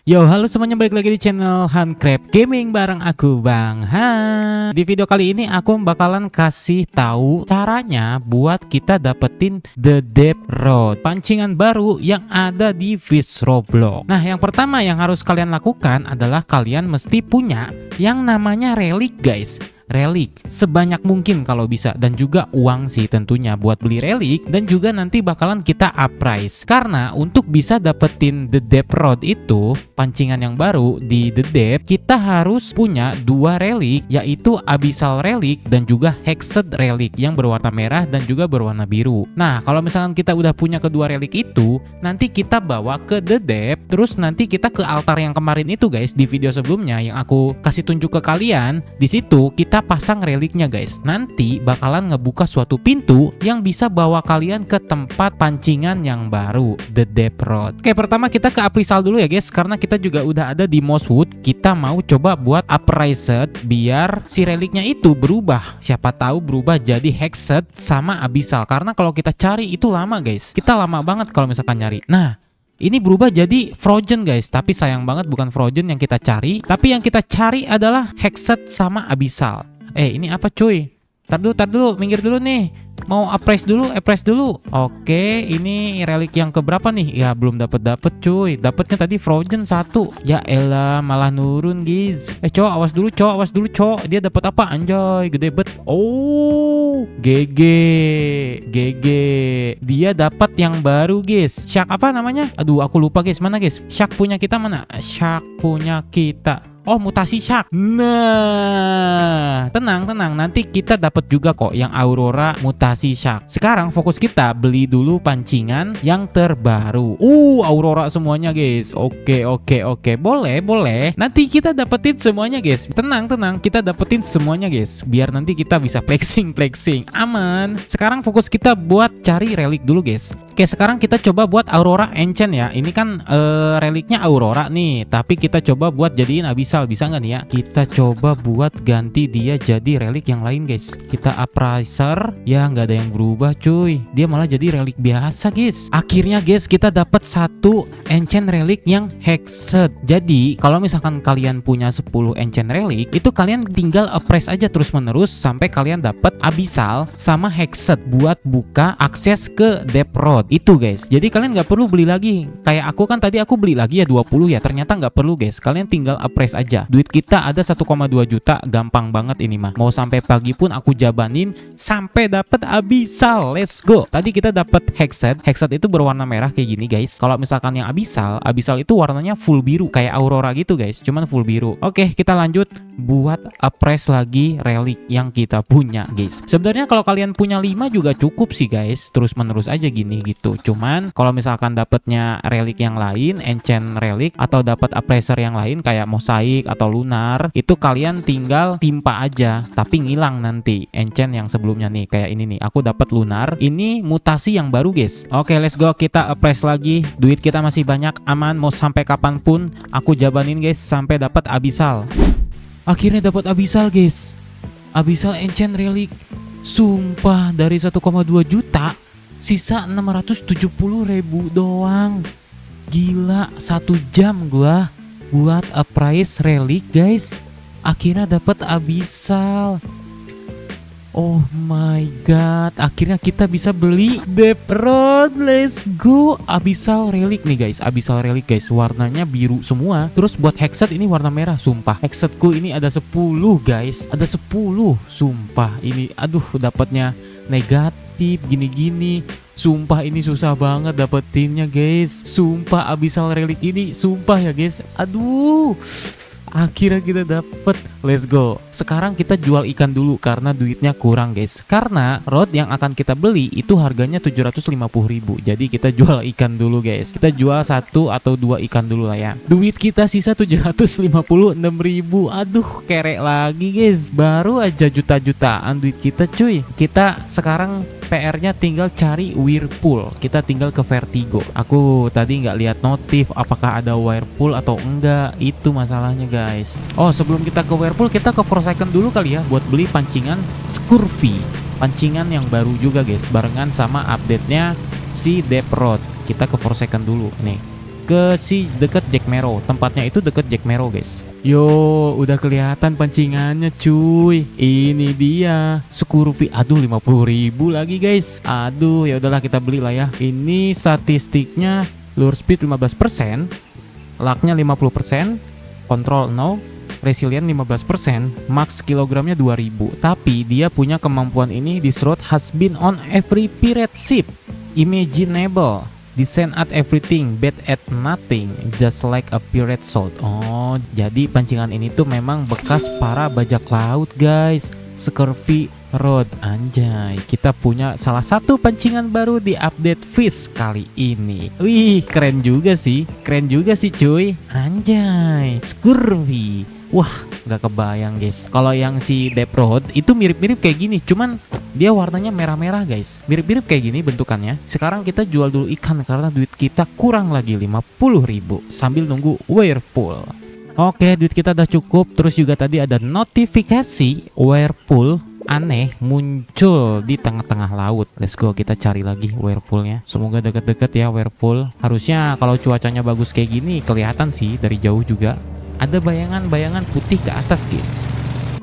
Yo, halo semuanya, balik lagi di channel Handcraft Gaming bareng aku Bang Han. Di video kali ini aku bakalan kasih tahu caranya buat kita dapetin The Depth Rod, pancingan baru yang ada di Fish Roblox. Nah, yang pertama yang harus kalian lakukan adalah kalian mesti punya yang namanya relik, guys. Relik sebanyak mungkin kalau bisa, dan juga uang sih tentunya buat beli relik, dan juga nanti bakalan kita up price. Karena untuk bisa dapetin The Depth Rod itu, pancingan yang baru di The Depth, kita harus punya dua relik, yaitu Abyssal Relik dan juga Hexed Relik yang berwarna merah dan juga berwarna biru. Nah, kalau misalkan kita udah punya kedua relik itu, nanti kita bawa ke The Depth, terus nanti kita ke altar yang kemarin itu, guys, di video sebelumnya yang aku kasih tunjuk ke kalian. Di situ kita pasang reliknya, guys. Nanti bakalan ngebuka suatu pintu yang bisa bawa kalian ke tempat pancingan yang baru, The Depth Rod. Oke, pertama kita ke Abyssal dulu ya, guys, karena kita juga udah ada di Mosswood. Kita mau coba buat uprised biar si reliknya itu berubah. Siapa tahu berubah jadi Hexed sama Abyssal. Karena kalau kita cari itu lama, guys. Kita lama banget kalau misalkan nyari. Nah, ini berubah jadi Frozen, guys, tapi sayang banget bukan Frozen yang kita cari. Tapi yang kita cari adalah Hexed sama Abyssal. Ini apa cuy? Tar dulu, minggir dulu nih. Mau appraise dulu. Oke, ini relik yang keberapa nih? Ya belum dapet cuy. Dapatnya tadi Frozen 1. Ya elah, malah nurun, guys. Cowok, awas dulu cowok. Dia dapat apa? Anjay, gede bet. Oh, GG. Dia dapat yang baru, guys. Shark apa namanya? Aduh, aku lupa, guys. Mana, guys? Shark punya kita mana? Shark punya kita. Oh, mutasi Shark. Nah, tenang. Nanti kita dapat juga kok yang Aurora mutasi Shark. Sekarang fokus kita beli dulu pancingan yang terbaru. Aurora semuanya, guys. Oke. Boleh. Nanti kita dapetin semuanya, guys. Tenang. Kita dapetin semuanya, guys. Biar nanti kita bisa flexing. Aman. Sekarang fokus kita buat cari relik dulu, guys. Oke, sekarang kita coba buat Aurora Enchant ya. Ini kan reliknya Aurora nih, tapi kita coba buat jadiin Abyssal. Bisa nggak nih ya? Kita coba buat ganti dia jadi relik yang lain, guys. Kita upriser, ya nggak ada yang berubah cuy. Dia malah jadi relik biasa, guys. Akhirnya, guys, kita dapat satu enchant relik yang Hexed. Jadi kalau misalkan kalian punya 10 enchant relik, itu kalian tinggal uprice aja terus menerus sampai kalian dapat Abyssal sama Hexed buat buka akses ke Depth Rod itu, guys. Jadi kalian nggak perlu beli lagi. Kayak aku kan tadi aku beli lagi ya 20 ya. Ternyata nggak perlu, guys. Kalian tinggal uprice aja. Duit kita ada 1,2 juta, gampang banget ini mah. Mau sampai pagi pun aku jabanin sampai dapat Abyssal. Let's go. Tadi kita dapat Hexed. Hexed itu berwarna merah kayak gini, guys. Kalau misalkan yang Abyssal itu warnanya full biru kayak Aurora gitu, guys. Cuman full biru. Oke, kita lanjut buat appraise lagi relik yang kita punya, guys. Sebenarnya kalau kalian punya 5 juga cukup sih, guys. Terus menerus aja gini gitu. Cuman kalau misalkan dapatnya relik yang lain, enchant relik, atau dapat appraiser yang lain kayak mosaik atau lunar, itu kalian tinggal timpa aja, tapi ngilang nanti enchant yang sebelumnya nih. Kayak ini nih, aku dapat lunar, ini mutasi yang baru, guys. Oke, let's go, kita appraise lagi. Duit kita masih banyak, aman. Mau sampai kapanpun aku jabanin, guys, sampai dapat Abyssal. Akhirnya dapat Abyssal, guys. Abyssal enchant relik. Sumpah, dari 1,2 juta sisa 670.000 doang. Gila, 1 jam gua buat appraise relik, guys. Akhirnya dapat Abyssal. Oh my god, akhirnya kita bisa beli Depth Rod. Let's go. Abyssal relik nih, guys. Abyssal relik, guys. Warnanya biru semua. Terus buat Hexed ini warna merah. Sumpah, Hexedku ini ada 10, guys. Ada 10. Sumpah, ini aduh dapatnya negatif gini-gini. Sumpah ini susah banget dapetinnya, guys. Sumpah Abyssal relik ini, sumpah ya, guys. Aduh, akhirnya kita dapet. Let's go. Sekarang kita jual ikan dulu karena duitnya kurang, guys. Karena rod yang akan kita beli itu harganya 750.000. Jadi kita jual ikan dulu, guys. Kita jual 1 atau 2 ikan dulu lah ya. Duit kita sisa 756.000. Aduh, kerek lagi, guys. Baru aja juta-jutaan duit kita, cuy. Kita sekarang PR-nya tinggal cari Whirlpool. Kita tinggal ke Vertigo. Aku tadi nggak lihat notif apakah ada Whirlpool atau enggak. Itu masalahnya, guys. Oh, sebelum kita ke Whirlpool, kita ke Forsaken dulu kali ya buat beli pancingan Scurvy. Pancingan yang baru juga, guys, barengan sama update-nya si Depth Rod. Kita ke Forsaken dulu nih. ke si deket Jack Merrow. Tempatnya itu deket Jack Merrow guys. Yo, udah kelihatan pancingannya cuy. Ini dia Scurvy. Aduh 50.000 lagi guys. Aduh ya udahlah kita beli lah ya. Ini statistiknya lure speed 15%, lucknya 50%, control 0, resilient 15%, max kilogramnya 2000. Tapi dia punya kemampuan ini. This rod has been on every pirate ship imaginable. Descend at everything, bet at nothing, just like a pirate sword. Oh, jadi pancingan ini tuh memang bekas para bajak laut guys. Scurvy rod, anjay. Kita punya salah satu pancingan baru di update fish kali ini. Wih, keren juga sih cuy. Anjay, Scurvy. Wah, nggak kebayang guys. Kalau yang si Depth Rod itu mirip-mirip kayak gini, cuman dia warnanya merah-merah guys. Mirip-mirip kayak gini bentukannya. Sekarang kita jual dulu ikan karena duit kita kurang lagi 50.000 sambil nunggu Whirlpool. Oke, duit kita udah cukup. Terus juga tadi ada notifikasi Whirlpool aneh muncul di tengah-tengah laut. Let's go, kita cari lagi Whirlpoolnya. Semoga deket-deket ya Whirlpool. Harusnya kalau cuacanya bagus kayak gini kelihatan sih dari jauh juga. Ada bayangan-bayangan putih ke atas guys.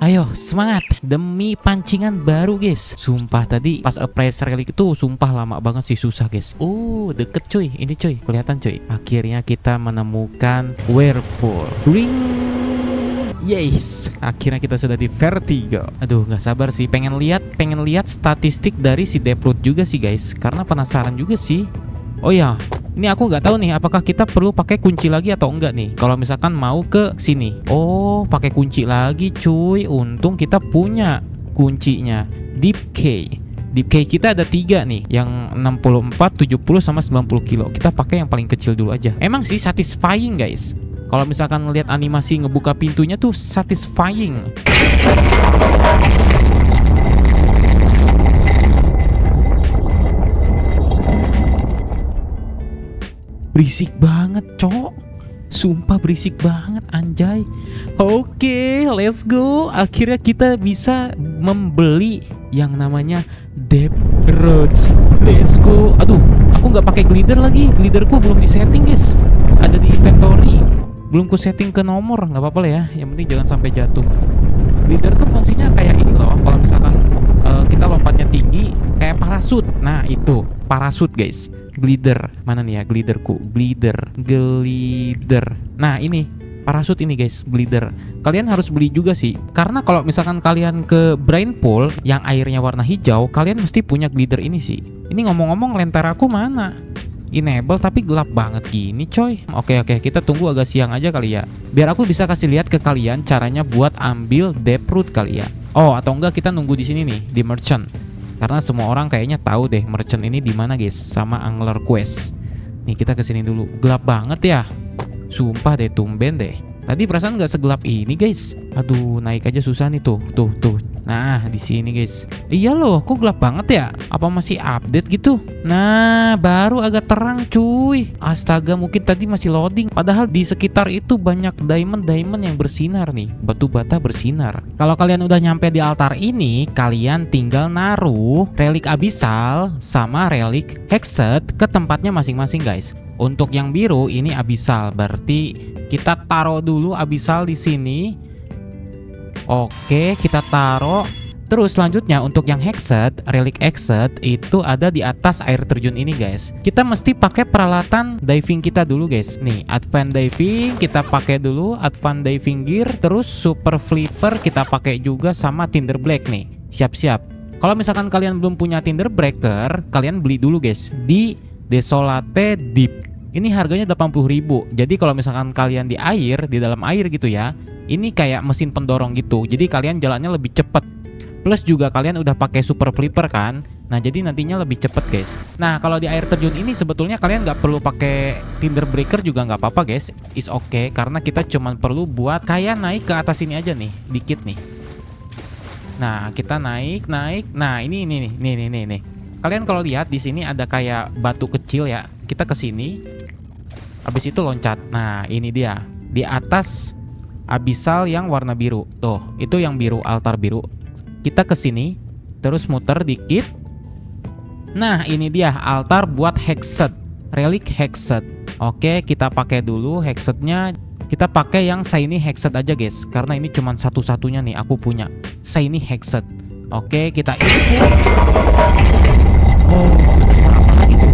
Ayo semangat demi pancingan baru guys. Sumpah tadi pas appraise relic itu sumpah lama banget sih, susah guys. Deket cuy, ini cuy, kelihatan cuy. Akhirnya kita menemukan Whirlpool. Ring. Yes, akhirnya kita sudah di Vertigo. Aduh nggak sabar sih, pengen lihat statistik dari si Depth Rod juga sih guys, karena penasaran juga sih. Oh ya, ini aku nggak tahu nih apakah kita perlu pakai kunci lagi atau enggak nih kalau misalkan mau ke sini. Oh, pakai kunci lagi cuy. Untung kita punya kuncinya. Deep Key. Deep Key kita ada 3 nih, yang 64, 70 sama 90 kilo. Kita pakai yang paling kecil dulu aja. Emang sih satisfying guys. Kalau misalkan ngelihat animasi ngebuka pintunya tuh satisfying. Berisik banget cok. Sumpah berisik banget anjay. Oke, let's go. Akhirnya kita bisa membeli yang namanya Depth Rod. Let's go. Aduh, aku nggak pakai glider lagi. Gliderku belum disetting guys. Ada di inventory. Belum ku setting ke nomor. Nggak apa-apa lah ya. Yang penting jangan sampai jatuh. Glider tuh fungsinya kayak ini loh. Kalau misalkan kita lompatnya tinggi kayak parasut. Nah itu parasut guys. Glider, mana nih ya gliderku? Glider. Nah ini parasut ini guys, glider. Kalian harus beli juga sih, karena kalau misalkan kalian ke Brain Pool yang airnya warna hijau, kalian mesti punya glider ini sih. Ini ngomong-ngomong lenter aku mana? Enable tapi gelap banget gini coy. Oke, kita tunggu agak siang aja kali ya, biar aku bisa kasih lihat ke kalian caranya buat ambil Depth Rod kali ya. Oh atau enggak kita nunggu di sini nih di merchant. Karena semua orang kayaknya tahu deh merchant ini di mana guys, sama Angler Quest. Nih kita kesini dulu. Gelap banget ya. Sumpah deh, tumben deh. Tadi perasaan nggak segelap ini guys. Aduh, naik aja susah nih tuh. Nah, di sini guys. Iya loh, kok gelap banget ya? Apa masih update gitu? Nah, baru agak terang cuy. Astaga, mungkin tadi masih loading. Padahal di sekitar itu banyak diamond yang bersinar nih. Batu bata bersinar. Kalau kalian udah nyampe di altar ini, kalian tinggal naruh relik abyssal sama relik hexed ke tempatnya masing-masing guys. Untuk yang biru ini abyssal, berarti kita taruh dulu abyssal di sini. Oke, kita taruh. Terus selanjutnya untuk yang hexed, relik hexed itu ada di atas air terjun ini guys. Kita mesti pakai peralatan diving kita dulu guys. Nih, advance diving kita pakai dulu, advance diving gear, terus super flipper kita pakai juga sama Tinder Black nih. Siap-siap. Kalau misalkan kalian belum punya Tinder Breaker, kalian beli dulu guys di Desolate Deep. Ini harganya 80.000. Jadi kalau misalkan kalian di air, di dalam air gitu ya, ini kayak mesin pendorong gitu. Jadi kalian jalannya lebih cepet. Plus juga kalian udah pakai super flipper kan. Nah jadi nantinya lebih cepet guys. Nah kalau di air terjun ini sebetulnya kalian nggak perlu pakai Tinder Breaker juga nggak apa-apa guys. Is okay, karena kita cuman perlu buat kayak naik ke atas ini aja nih, dikit nih. Nah kita naik. Nah ini nih. Kalian kalau lihat di sini ada kayak batu kecil ya. Kita ke sini. Habis itu loncat. Nah, ini dia. Di atas abyssal yang warna biru. Tuh, itu yang biru, altar biru. Kita ke sini, terus muter dikit. Nah, ini dia altar buat hexed, relik hexed. Oke, kita pakai dulu hexetnya. Kita pakai yang shiny hexet aja guys, karena ini cuma satu-satunya nih aku punya shiny hexet. Oke, kita input. Oh, ada suara apa lagi tuh?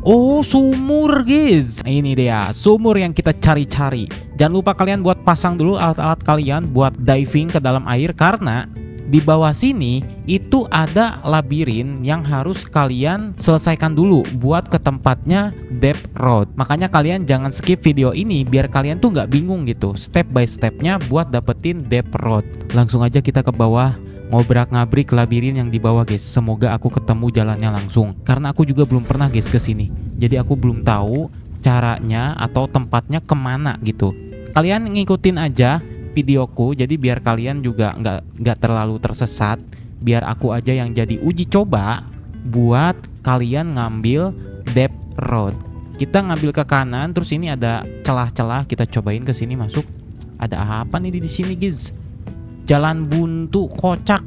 Oh, sumur guys. Ini dia sumur yang kita cari-cari. Jangan lupa kalian buat pasang dulu alat-alat kalian buat diving ke dalam air, karena di bawah sini itu ada labirin yang harus kalian selesaikan dulu buat ke tempatnya depth road. Makanya kalian jangan skip video ini biar kalian tuh nggak bingung gitu step by stepnya buat dapetin depth road. Langsung aja kita ke bawah, ngobrak-ngabrik labirin yang di bawah guys. Semoga aku ketemu jalannya langsung, karena aku juga belum pernah guys ke sini. Jadi aku belum tahu caranya atau tempatnya kemana gitu. Kalian ngikutin aja videoku, jadi biar kalian juga nggak terlalu tersesat. Biar aku aja yang jadi uji coba buat kalian ngambil depth road. Kita ngambil ke kanan, terus ini ada celah-celah, kita cobain ke sini masuk. Ada apa nih di sini guys? Jalan buntu kocak,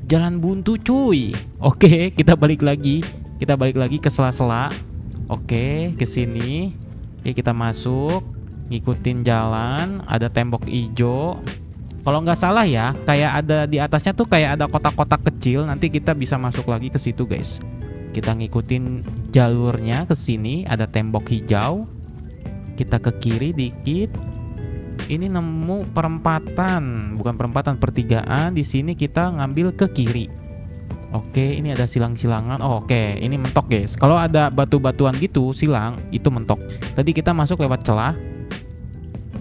jalan buntu cuy. Oke, kita balik lagi ke sela-sela. Oke, ke sini. Oke, kita masuk, ngikutin jalan, ada tembok hijau. Kalau nggak salah ya, kayak ada di atasnya tuh kayak ada kotak-kotak kecil. Nanti kita bisa masuk lagi ke situ guys. Kita ngikutin jalurnya ke sini, ada tembok hijau. Kita ke kiri dikit. Ini nemu perempatan, bukan perempatan, pertigaan. Di sini kita ngambil ke kiri. Oke, ini ada silang-silangan. Oh, oke, ini mentok guys. Kalau ada batu-batuan gitu silang, itu mentok. Tadi kita masuk lewat celah.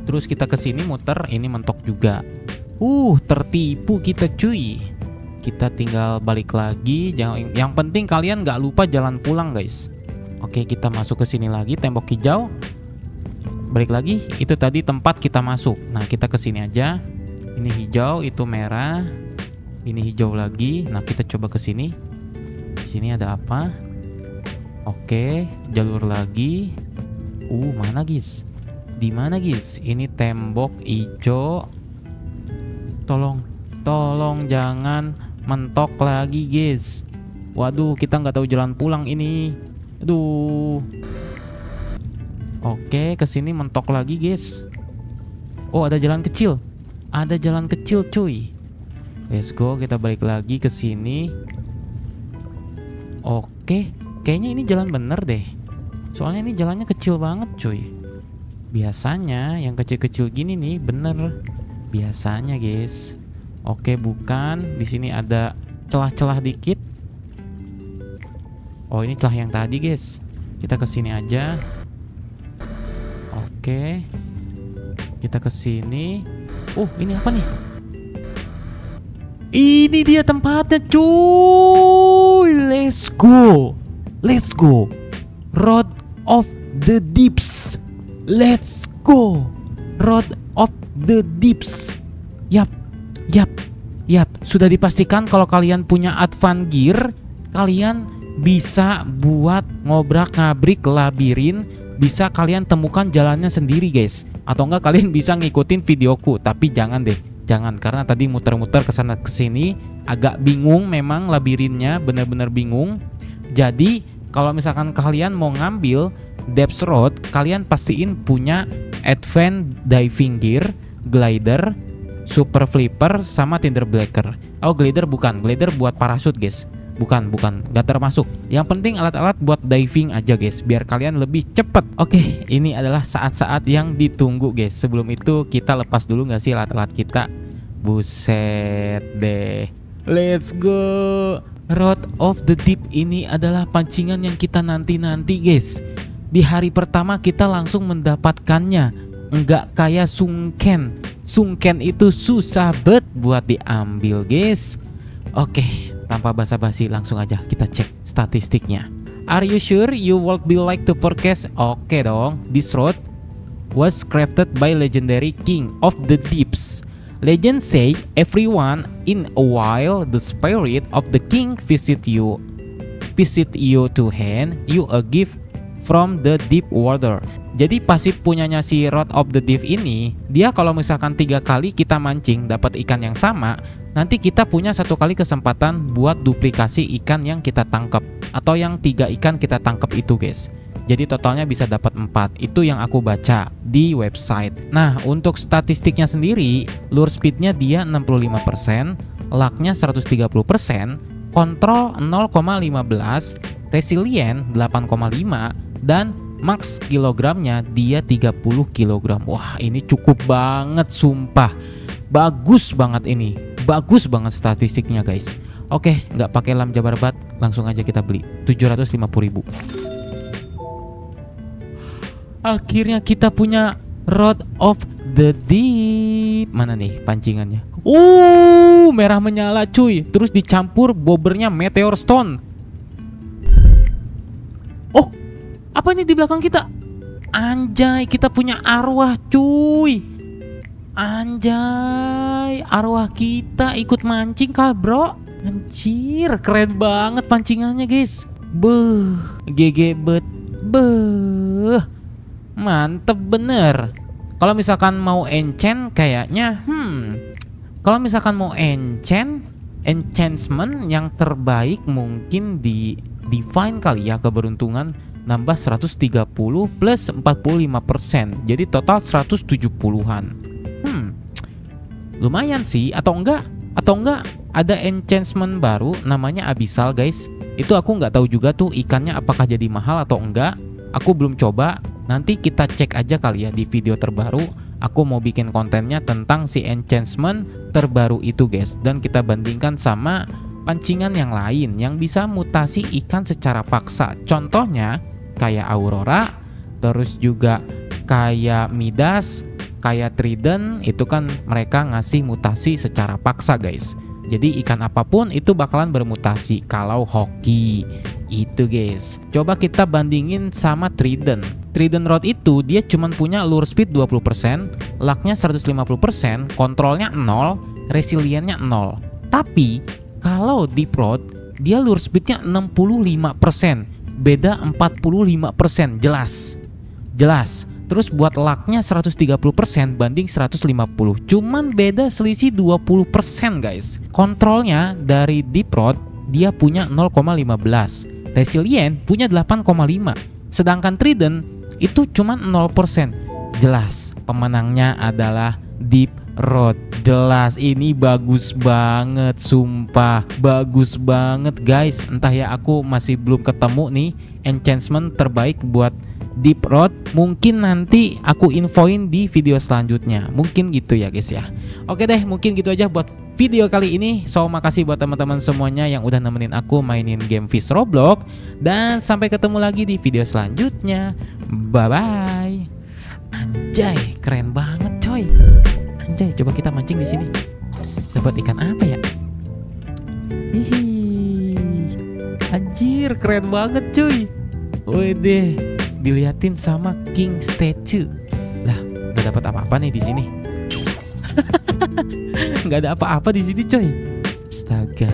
Terus kita ke sini muter, ini mentok juga. Tertipu kita cuy. Kita tinggal balik lagi. Yang penting kalian nggak lupa jalan pulang guys. Oke, kita masuk ke sini lagi, tembok hijau. Balik lagi, itu tadi tempat kita masuk. Nah, kita ke sini aja. Ini hijau, itu merah. Ini hijau lagi. Nah, kita coba ke sini. Di sini ada apa? Oke, jalur lagi. Mana guys? Di mana guys? Ini tembok hijau. Tolong jangan mentok lagi guys. Waduh, kita nggak tahu jalan pulang ini. Aduh. Oke, kesini mentok lagi guys. Oh, ada jalan kecil. Ada jalan kecil cuy. Let's go, kita balik lagi ke sini. Oke, kayaknya ini jalan bener deh. Soalnya ini jalannya kecil banget cuy. Biasanya yang kecil-kecil gini nih bener. Biasanya guys. Oke, bukan. Di sini ada celah-celah dikit. Oh, ini celah yang tadi guys. Kita ke sini aja. Oke. Kita ke sini. Ini apa nih? Ini dia tempatnya cuy. Let's go. Let's go. Road of the Deeps. Let's go. Road of the Deeps. Yap. Sudah dipastikan kalau kalian punya advance gear, kalian bisa buat ngobrak-ngabrik labirin. Bisa kalian temukan jalannya sendiri guys. Atau enggak kalian bisa ngikutin videoku. Tapi jangan deh. Jangan, karena tadi muter-muter kesana kesini agak bingung memang labirinnya, bener-bener bingung. Jadi kalau misalkan kalian mau ngambil depth road, kalian pastiin punya advance diving gear, glider, super flipper, sama tinder blacker. Oh, glider bukan, glider buat parasut guys. Bukan, gak termasuk. Yang penting alat-alat buat diving aja guys, biar kalian lebih cepet. Oke, ini adalah saat-saat yang ditunggu guys. Sebelum itu kita lepas dulu gak sih alat-alat kita? Buset deh. Let's go. Road of the Deep ini adalah pancingan yang kita nanti-nanti guys. Di hari pertama kita langsung mendapatkannya. Enggak kayak sungken. Sungken itu susah bet buat diambil guys. Oke, tanpa basa-basi langsung aja kita cek statistiknya. Are you sure you would be like to purchase? Oke dong. This road was crafted by legendary king of the deeps. Legends say everyone in a while the spirit of the king visit you to hand you a gift from the deep water. Jadi pasif punyanya si Road of the Deep ini, dia kalau misalkan 3 kali kita mancing dapat ikan yang sama, nanti kita punya 1 kali kesempatan buat duplikasi ikan yang kita tangkap, atau yang 3 ikan kita tangkap itu guys. Jadi totalnya bisa dapat 4. Itu yang aku baca di website. Nah, untuk statistiknya sendiri, lure speednya dia 65%, lucknya 130%, kontrol 0,15, resilient 8,5, dan max kilogramnya dia 30 kg. Wah, ini cukup banget sumpah. Bagus banget ini. Bagus banget statistiknya guys. Oke, nggak pakai lam jabar bat, langsung aja kita beli 750.000. Akhirnya kita punya Rod of the Deep. Mana nih pancingannya? Merah menyala cuy. Terus dicampur bobbernya Meteor Stone. Oh, apa ini di belakang kita? Anjay, kita punya arwah cuy. Anjay, arwah kita ikut mancing kah bro? Anjir, keren banget pancingannya guys. Beuh, GG bet. Beuh, mantep bener. Kalau misalkan mau enchant kayaknya kalau misalkan mau enchantment yang terbaik mungkin di divine kali ya, keberuntungan nambah 130 plus 45%. Jadi total 170-an. Lumayan sih, atau enggak ada enchantment baru namanya Abyssal guys. Itu aku nggak tahu juga tuh ikannya apakah jadi mahal atau enggak. Aku belum coba. Nanti kita cek aja kali ya di video terbaru. Aku mau bikin kontennya tentang si enchantment terbaru itu guys, dan kita bandingkan sama pancingan yang lain yang bisa mutasi ikan secara paksa. Contohnya kayak Aurora, terus juga kayak Midas, kayak Trident, itu kan mereka ngasih mutasi secara paksa guys. Jadi ikan apapun itu bakalan bermutasi kalau hoki itu guys. Coba kita bandingin sama Trident. Trident Rod itu dia cuman punya lure speed 20%, lucknya 150%, kontrolnya 0, resiliennya 0. Tapi kalau Deep Rod dia lure speednya 65%, beda 45%, jelas. Terus buat lucknya 130% banding 150, cuman beda selisih 20% guys. Kontrolnya dari Deep Rod dia punya 0,15, resilient punya 8,5, sedangkan Trident itu cuman 0%. Jelas pemenangnya adalah Deep Rod. Jelas, ini bagus banget sumpah, bagus banget guys. Entah ya, aku masih belum ketemu nih enchantment terbaik buat Deep Rod. Mungkin nanti aku infoin di video selanjutnya. Mungkin gitu ya guys ya. Oke deh, mungkin gitu aja buat video kali ini. So, makasih buat teman-teman semuanya yang udah nemenin aku mainin game Fish Roblox. Dan sampai ketemu lagi di video selanjutnya. Bye-bye. Anjay, keren banget coy. Anjay, coba kita mancing di sini. Dapat ikan apa ya? Hihi. Anjir, keren banget cuy. Wede, diliatin sama King Statue. Lah, nggak dapat apa-apa nih di sini. Nggak ada apa-apa di sini, coy. Astaga.